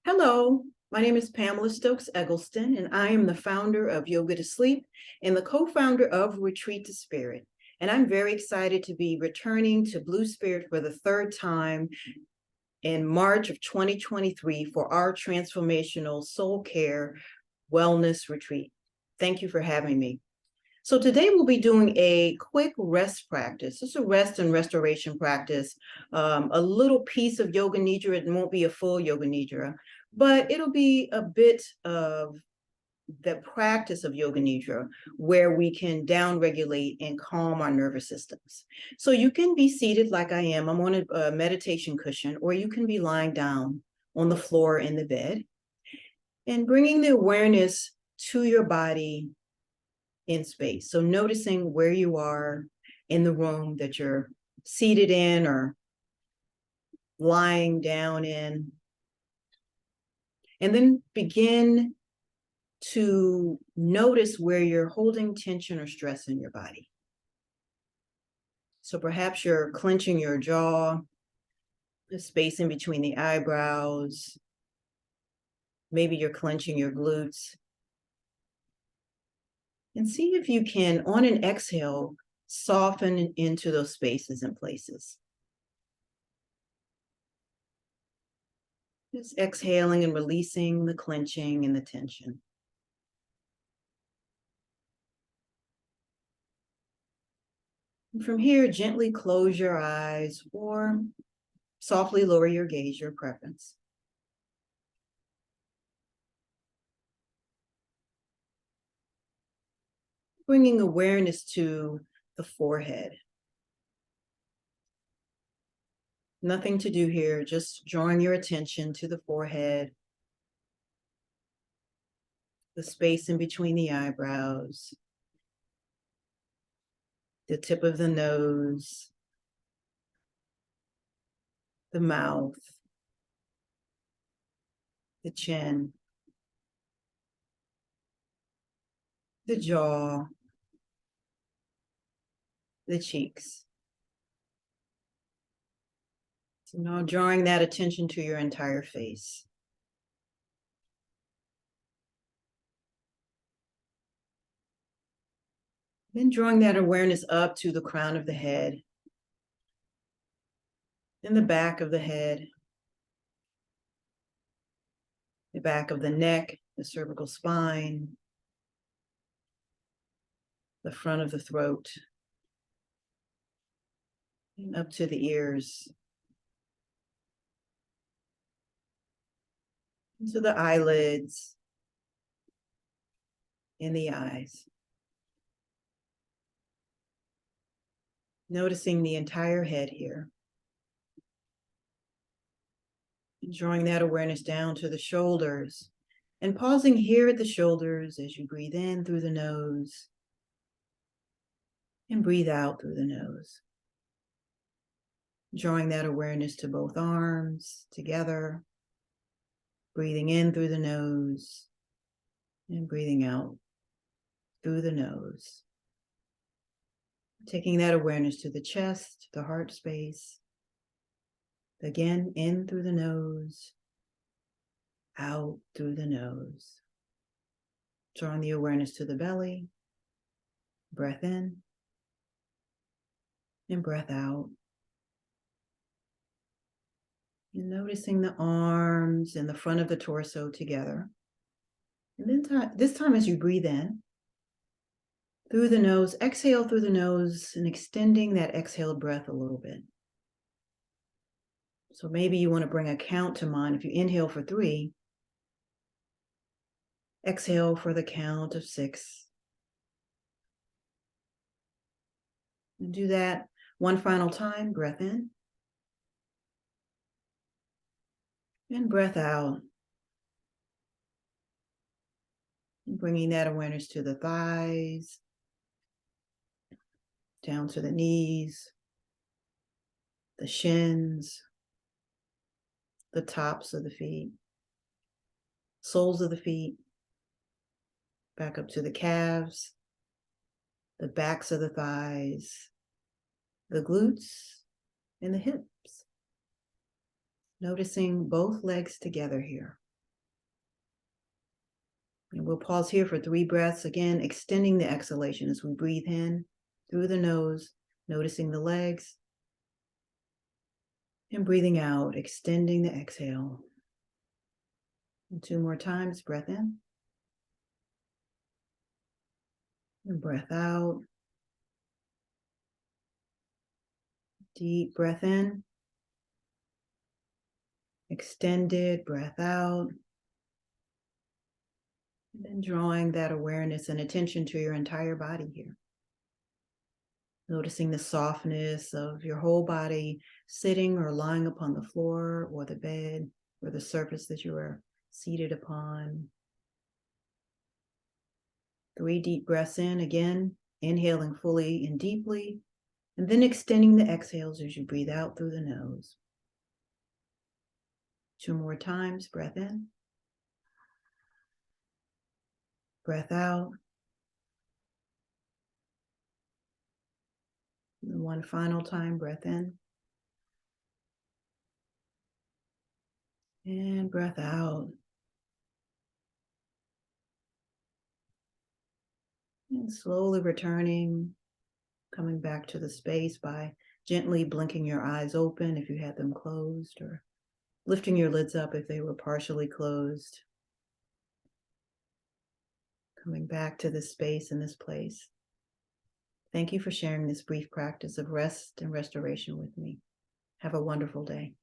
Hello, my name is Pamela Stokes Eggleston, and I am the founder of Yoga to Sleep and the co-founder of Retreat to Spirit. And I'm very excited to be returning to Blue Spirit for the third time in March of 2023 for our transformational soul care wellness retreat. Thank you for having me. So today we'll be doing a quick rest practice. It's a rest and restoration practice, a little piece of Yoga Nidra. It won't be a full Yoga Nidra, but it'll be a bit of the practice of Yoga Nidra where we can down-regulate and calm our nervous systems. So you can be seated like I am. I'm on a meditation cushion, or you can be lying down on the floor in the bed and bringing the awareness to your body in space. So noticing where you are in the room that you're seated in or lying down in. And then begin to notice where you're holding tension or stress in your body. So perhaps you're clenching your jaw, the space in between the eyebrows. Maybe you're clenching your glutes. And see if you can, on an exhale, soften into those spaces and places. Just exhaling and releasing the clenching and the tension. And from here, gently close your eyes or softly lower your gaze, your preference. Bringing awareness to the forehead. Nothing to do here, just drawing your attention to the forehead, the space in between the eyebrows, the tip of the nose, the mouth, the chin, the jaw, the cheeks. So now drawing that attention to your entire face. Then drawing that awareness up to the crown of the head, and the back of the head, the back of the neck, the cervical spine, the front of the throat, and up to the ears, into the eyelids, and the eyes. Noticing the entire head here. And drawing that awareness down to the shoulders, and pausing here at the shoulders as you breathe in through the nose and breathe out through the nose. Drawing that awareness to both arms together, breathing in through the nose and breathing out through the nose. Taking that awareness to the chest, the heart space. Again, in through the nose, out through the nose. Drawing the awareness to the belly, breath in and breath out. And noticing the arms and the front of the torso together. And then this time as you breathe in, through the nose, exhale through the nose and extending that exhaled breath a little bit. So maybe you want to bring a count to mind. If you inhale for 3, exhale for the count of 6. And do that one final time. Breath in and breath out. And bringing that awareness to the thighs, down to the knees, the shins, the tops of the feet, soles of the feet, back up to the calves, the backs of the thighs, the glutes, and the hips. Noticing both legs together here. And we'll pause here for 3 breaths, again, extending the exhalation as we breathe in through the nose, noticing the legs, and breathing out, extending the exhale. And 2 more times, breath in and breath out. Deep breath in, extended breath out. And then drawing that awareness and attention to your entire body here. Noticing the softness of your whole body sitting or lying upon the floor or the bed or the surface that you are seated upon. 3 deep breaths in, again, inhaling fully and deeply, and then extending the exhales as you breathe out through the nose. 2 more times, breath in, breath out. And 1 final time, breath in. And breath out. And slowly returning, coming back to the space by gently blinking your eyes open if you had them closed, or lifting your lids up if they were partially closed. Coming back to this space and this place. Thank you for sharing this brief practice of rest and restoration with me. Have a wonderful day.